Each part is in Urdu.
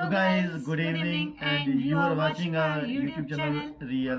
So guys, good evening and you are watching our YouTube channel Real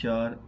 4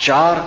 4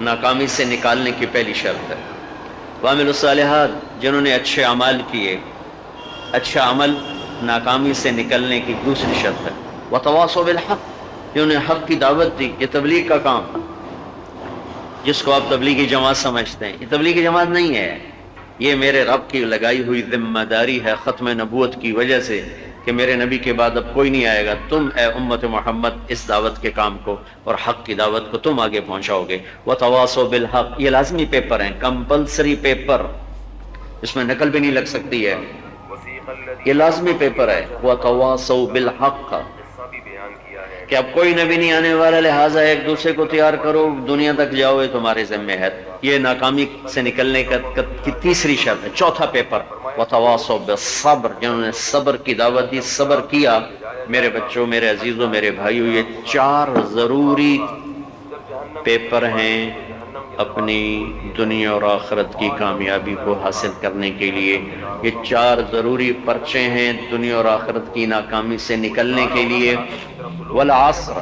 ناکامی سے نکالنے کی پہلی شرط ہے۔ وعملوا الصالحات، جنہوں نے اچھے اعمال کیے، اچھا عمل ناکامی سے نکلنے کی دوسری شرط ہے۔ وتواصوا بالحق، جنہوں نے حق کی دعوت دی، یہ تبلیغ کا کام، جس کو آپ تبلیغی جماعت سمجھتے ہیں، یہ تبلیغی جماعت نہیں ہے، یہ میرے رب کی لگائی ہوئی ذمہ داری ہے ختم نبوت کی وجہ سے کہ میرے نبی کے بعد اب کوئی نہیں آئے گا، تم اے امت محمد اس دعوت کے کام کو اور حق کی دعوت کو تم آگے پہنچاؤ گے۔ وتواصوا بالحق، یہ لازمی پیپر ہیں، کمپلسری پیپر، اس میں نقل بھی نہیں لگ سکتی ہے، یہ لازمی پیپر ہے۔ وتواصوا بالحق، کہ اب کوئی نبی نہیں آنے والا، لہٰذا ایک دوسرے کو تیار کرو، دنیا تک جاؤ، یہ تمہارے ذمہ ہے۔ یہ ناکامی سے نکلنے کی تیسری شرط ہے۔ چوتھا پیپر وتواصوا بالصبر، جنہوں نے صبر کی دعوت دی، صبر کیا۔ میرے بچوں، میرے عزیزوں، میرے بھائیوں، یہ 4 ضروری پیپر ہیں اپنی دنیا اور آخرت کی کامیابی کو حاصل کرنے کے لیے۔ یہ 4 ضروری پرچے ہیں دنیا اور آخرت کی ناکامی سے نکلنے کے لیے۔ والعصر،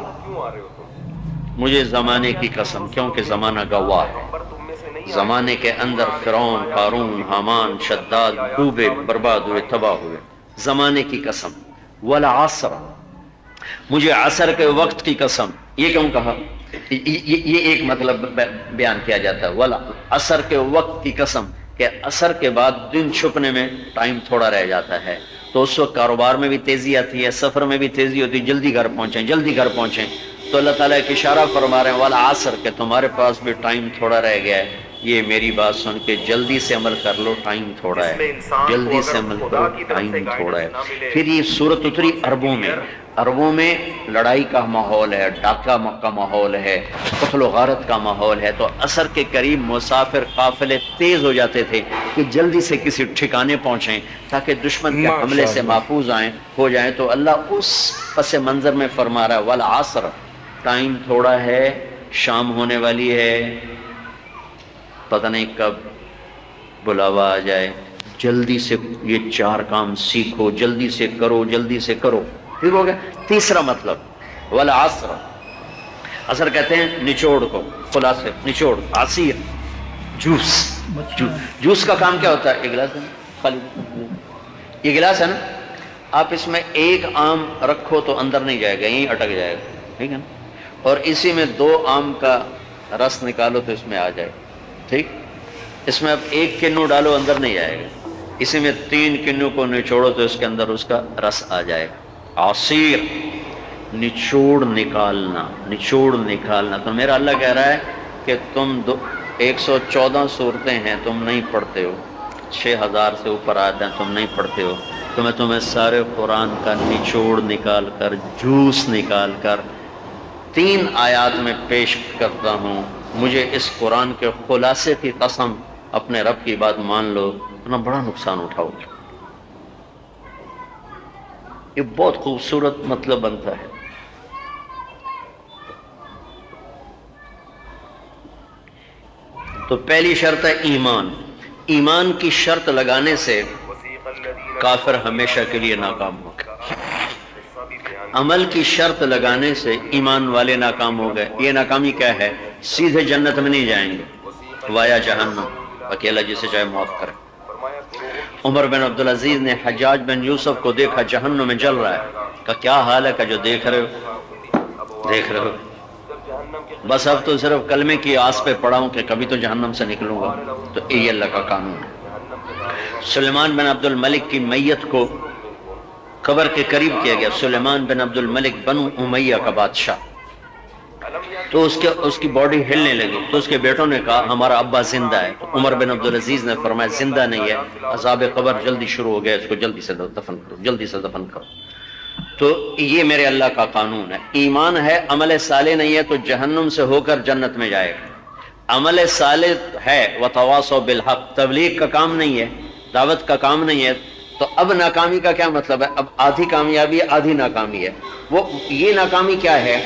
مجھے زمانے کی قسم، کیونکہ زمانہ گواہ ہے، زمانے کے اندر فرعون، قارون، حامان، شداد ڈوبے، برباد ہوئے، تباہ ہوئے، زمانے کی قسم۔ والعصر، مجھے عصر کے وقت کی قسم۔ یہ کیوں کہا؟ یہ ایک مطلب بیان کیا جاتا ہے، والعصر کے وقت کی قسم، کہ عصر کے بعد دن چھپنے میں ٹائم تھوڑا رہ جاتا ہے، تو اس وقت کاروبار میں بھی تیزی آتی ہے، سفر میں بھی تیزی ہوتی ہے، جلدی گھر پہنچیں، جلدی گھر پہنچیں۔ تو اللہ تعالیٰ ایک اشارہ فرما رہے ہیں والعصر، کہ تمہارے پاس بھی ٹائم تھوڑا رہ گیا ہے، یہ میری بات سن کے جلدی سے عمل کر لو، ٹائم تھوڑا ہے، جلدی سے عمل کرو، ٹائم تھوڑا ہے۔ پھر یہ صورت اتری عربوں میں لڑائی کا ماحول ہے، ڈاکہ کا ماحول ہے، قتل و غارت کا ماحول ہے، تو عصر کے قریب مسافر قافلے تیز ہو جاتے تھے کہ جلدی سے کسی ٹھکانے پہنچیں تاکہ دشمن کے حملے سے محفوظ ہو جائیں۔ تو اللہ اس پس منظر میں فرما رہا ہے والعصر، ٹائم تھوڑا ہے، شام ہونے والی ہے، پتہ نہیں کب بلاوا آ جائے، جلدی سے یہ 4 کام سیکھو، جلدی سے کرو، جلدی سے کرو۔ ٹھیک ہو گیا؟ تیسرا مطلب والعصر، عصر کہتے ہیں نچوڑ کو، خلاصے، نچوڑ، عصیر، جوس کا کام کیا ہوتا ہے؟ یہ گلاس ہے نا، خالی یہ گلاس ہے نا، آپ اس میں 1 آم رکھو تو اندر نہیں جائے گا، یہیں اٹک جائے گا، ٹھیک ہے نا، اور اسی میں 2 آم کا رس نکالو تو اس میں آ جائے گا، ٹھیک، اس میں اب 1 کنو ڈالو، اندر نہیں آئے گا، اسی میں 3 کنو کو نچوڑو تو اس کے اندر اس کا رس آ جائے گا۔ عصیر، نچوڑ نکالنا، نچوڑ نکالنا۔ تو میرا اللہ کہہ رہا ہے کہ تم 114 صورتیں ہیں تم نہیں پڑھتے ہو، 6000 سے اوپر آتے ہیں تم نہیں پڑھتے ہو، تو میں تمہیں سارے قرآن کا نچوڑ نکال کر، جوس نکال کر 3 آیات میں پیش کرتا ہوں۔ مجھے اس قرآن کے خلاصے کی قسم، اپنے رب کی بات مان لو، اتنا بڑا نقصان اٹھاؤ گے۔ یہ بہت خوبصورت مطلب بنتا ہے۔ تو پہلی شرط ہے ایمان۔ ایمان کی شرط لگانے سے کافر ہمیشہ کے لیے ناکام ہو گئے، عمل کی شرط لگانے سے ایمان والے ناکام ہو گئے۔ یہ ناکامی کیا ہے؟ سیدھے جنت میں نہیں جائیں گے، وایا جہنم، اکیلا جسے چاہے معاف کرے۔ عمر بن عبدالعزیز نے حجاج بن یوسف کو دیکھا جہنم میں جل رہا ہے، کہا کیا حال ہے؟ کہ جو دیکھ رہے ہو، بس اب تو صرف کلمے کی آس پہ پڑا ہوں کہ کبھی تو جہنم سے نکلوں گا۔ تو یہ اللہ کا قانون ہے۔ سلیمان بن عبد الملک کی میت کو قبر کے قریب کیا گیا، سلیمان بن عبد الملک بنو امیہ کا بادشاہ، تو اس کی باڈی ہلنے لگی، تو اس کے بیٹوں نے کہا ہمارا ابا زندہ ہے۔ تو عمر بن عبدالعزیز نے فرمایا زندہ نہیں ہے، عذاب قبر جلدی شروع ہو گیا، اس کو جلدی سے دفن کرو، جلدی سے دفن کرو۔ تو یہ میرے اللہ کا قانون ہے۔ ایمان ہے، عمل صالح نہیں ہے تو جہنم سے ہو کر جنت میں جائے گا۔ عمل صالح ہے وتواصوا بالحق، تبلیغ کا کام نہیں ہے، دعوت کا کام نہیں ہے، تو اب ناکامی کا کیا مطلب ہے؟ اب آدھی کامیابی ہے، آدھی ناکامی ہے۔ وہ یہ ناکامی کیا ہے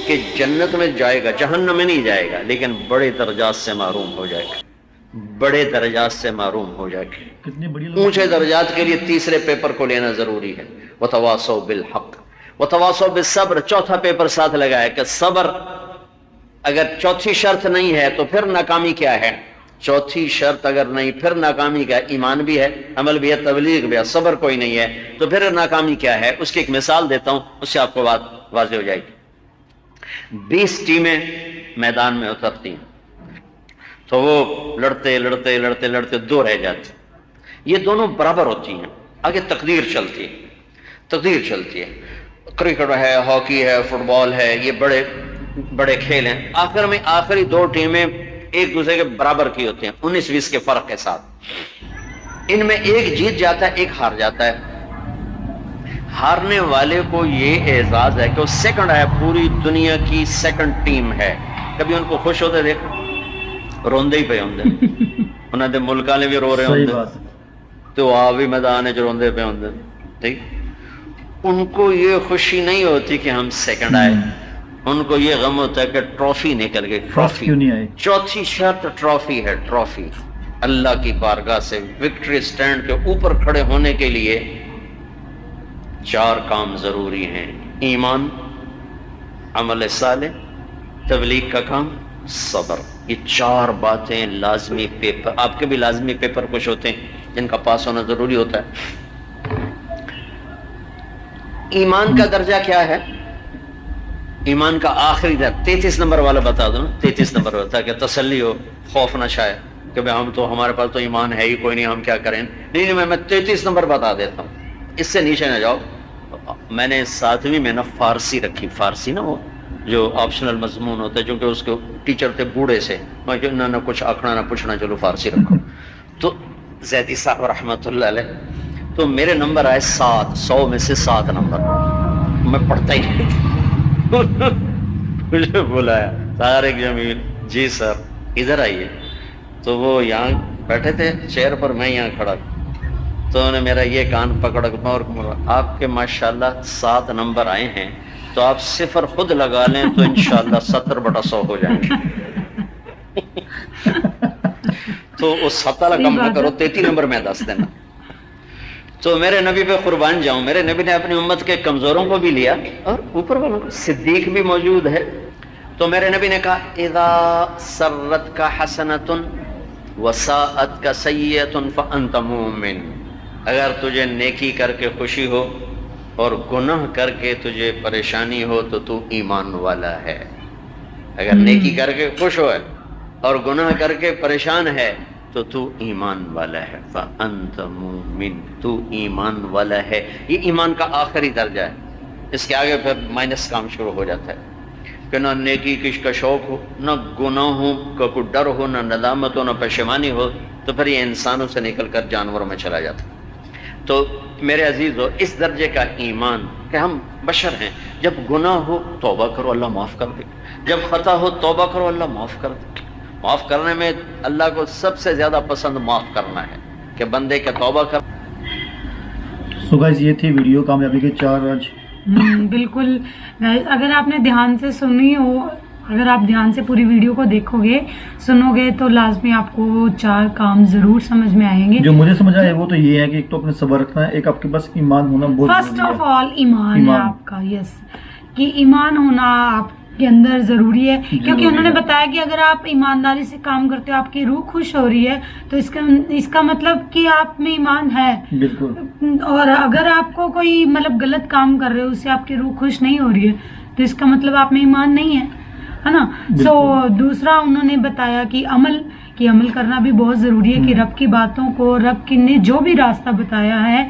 کہ جنت میں جائے گا، جہنم میں نہیں جائے گا، لیکن بڑے درجات سے محروم ہو جائے گا، بڑے درجات سے محروم ہو جائے گا۔ کتنی بڑی اونچے درجات کے لیے تیسرے پیپر کو لینا ضروری ہے، وتواصوا بالحق وتواصوا بالصبر۔ چوتھا پیپر ساتھ لگایا کہ صبر اگر چوتھی شرط نہیں ہے تو پھر ناکامی کیا ہے؟ چوتھی شرط اگر نہیں پھر ناکامی کیا؟ ایمان بھی ہے، عمل بھی ہے، تبلیغ بھی ہے، صبر کوئی نہیں ہے، تو پھر ناکامی کیا ہے؟ اس کی ایک مثال دیتا ہوں، اس سے آپ کو بات واضح ہو جائے گی۔ 20 ٹیمیں میدان میں اترتی ہیں تو وہ لڑتے لڑتے لڑتے لڑتے 2 رہ جاتے، یہ دونوں برابر ہوتی ہیں، آگے تقدیر چلتی ہے، تقدیر چلتی ہے، کرکٹ ہے، ہاکی ہے، فٹ بال ہے، یہ بڑے بڑے کھیل ہیں، آخر میں آخری 2 ٹیمیں ایک دوسرے کے برابر کی ہوتی ہیں 19-20 کے فرق کے ساتھ، ان میں ایک جیت جاتا ہے ایک ہار جاتا ہے، ہارنے والے کو یہ اعزاز ہے کہ وہ سیکنڈ ہے، پوری دنیا کی سیکنڈ ٹیم ہے۔ کبھی ان کو خوش ہوتے دیکھا؟ روندے ہی پہ ہوندے انہوں نے ملک والے بھی رو رہے صحیح ہوندے بات ہے۔ تو آ بھی میدان جو روندے پہ ہوندے، ٹھیک، ان کو یہ خوشی نہیں ہوتی کہ ہم سیکنڈ آئے، ان کو یہ غم ہوتا ہے کہ ٹرافی نکل گئی، ٹرافی کیوں نہیں آئی؟ چوتھی شرط ٹرافی ہے، ٹرافی اللہ کی بارگاہ سے وکٹری سٹینڈ کے اوپر کھڑے ہونے کے لیے 4 کام ضروری ہیں: ایمان، عمل صالح، تبلیغ کا کام، صبر۔ یہ 4 باتیں لازمی پیپر، آپ کے بھی لازمی پیپر کچھ ہوتے ہیں جن کا پاس ہونا ضروری ہوتا ہے۔ ایمان کا درجہ کیا ہے؟ ایمان کا آخری درجہ 33 نمبر والا بتا دو نا، 33 نمبر والا، تاکہ تسلی ہو، خوف نہ شائے کہ بھئی ہم تو، ہمارے پاس تو ایمان ہے ہی کوئی نہیں، ہم کیا کریں۔ نہیں، میں 33 نمبر بتا دیتا ہوں، اس سے نیچے نہ جاؤ۔ میں نے 7ویں میں نا فارسی رکھی، فارسی نا وہ جو آپشنل مضمون ہوتا ہے، چونکہ اس کے ٹیچر تھے بوڑھے سے، میں کہ نہ کچھ آکھنا نہ پوچھنا، چلو فارسی رکھو۔ تو زیدی صاحب رحمۃ اللہ علیہ، تو میرے نمبر آئے 7، 100 میں سے 7 نمبر، میں پڑھتا ہی نہیں۔ مجھے بلایا طارق جمیل، جی سر ادھر آئیے، تو وہ یہاں بیٹھے تھے چیئر پر، میں یہاں کھڑا، تو انہوں نے میرا یہ کان پکڑ کے اور آپ کے ماشاءاللہ 7 نمبر آئے ہیں، تو آپ 0 خود لگا لیں تو انشاءاللہ 70/100 ہو جائیں گے۔ تو وہ 7 والا کم نہ کرو، 33 نمبر میں 10 دینا۔ تو میرے نبی پہ قربان جاؤں، میرے نبی نے اپنی امت کے کمزوروں کو بھی لیا اور اوپر والوں کو، صدیق بھی موجود ہے۔ تو میرے نبی نے کہا اذا سرت کا حسنۃ وساءت کا سیئۃ فانت مومن، اگر تجھے نیکی کر کے خوشی ہو اور گناہ کر کے تجھے پریشانی ہو تو تو ایمان والا ہے۔ اگر نیکی کر کے خوش ہو اور گناہ کر کے پریشان ہے تو تو ایمان والا ہے، فانت مومن، تو ایمان والا ہے۔ یہ ایمان کا آخری درجہ ہے، اس کے آگے پھر مائنس کام شروع ہو جاتا ہے کہ نہ نیکی کش کا شوق ہو، نہ گناہوں کا کوئی ڈر ہو، نہ ندامت ہو، نہ پشیمانی ہو، تو پھر یہ انسانوں سے نکل کر جانوروں میں چلا جاتا ہے۔ تو میرے عزیزو، اس درجے کا ایمان کہ ہم بشر ہیں، جب گناہ ہو توبہ کرو اللہ معاف کر دے، جب خطا ہو توبہ کرو اللہ معاف کر دے۔ معاف کرنے میں اللہ کو سب سے زیادہ پسند معاف کرنا ہے کہ بندے کے توبہ کر۔ سو گائز یہ تھی ویڈیو کامیابی کے 4 راز۔ بالکل guys، اگر آپ نے دھیان سے سنی ہو، اگر آپ دھیان سے پوری ویڈیو کو دیکھو گے، سنو گے، تو لازمی آپ کو وہ 4 کام ضرور سمجھ میں آئیں گے۔ جو مجھے سمجھ آیا وہ تو یہ ہے کہ ایک تو اپنے صبر رکھنا ہے، ایک آپ کے پاس ایمان ہونا بہت فرسٹ آف آل ایمان ہے آپ کا، یس، کہ ایمان ہونا آپ کے اندر ضروری ہے، کیونکہ انہوں نے بتایا کہ اگر آپ ایمانداری سے کام کرتے ہو، آپ کی روح خوش ہو رہی ہے، تو اس کا مطلب کہ آپ میں ایمان ہے۔ بالکل۔ اور اگر آپ کو کوئی مطلب غلط کام کر رہے ہو، اس سے آپ کی روح خوش نہیں ہو رہی ہے، تو اس کا مطلب آپ میں ایمان نہیں ہے نا۔ سو دوسرا انہوں نے بتایا کہ عمل کرنا بھی بہت ضروری ہے، کہ رب کی باتوں کو، رب نے جو بھی راستہ بتایا ہے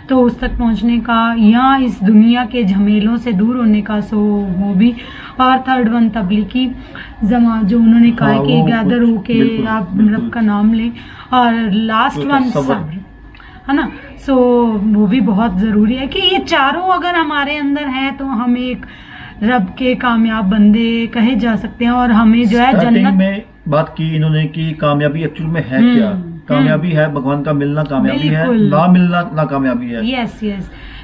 تو اس تک پہنچنے کا، یا اس دنیا کے جھمیلوں سے دور ہونے کا، سو وہ بھی۔ اور 3rd ون تبلیغی زمان، جو انہوں نے کہا کہ گیدر ہو کے آپ رب کا نام لیں، اور لاسٹ ون صبر ہے نا۔ سو وہ بھی بہت ضروری ہے کہ یہ چاروں اگر ہمارے اندر ہیں تو ہم ایک رب کے کامیاب بندے کہے جا سکتے ہیں، اور ہمیں جو ہے جنت میں بات کی انہوں نے کہ کامیابی ایکچوئل میں ہے کیا؟ کامیابی ہے بھگوان کا ملنا، کامیابی ہے نہ ملنا، ناکامیابی ہے۔ یس یس،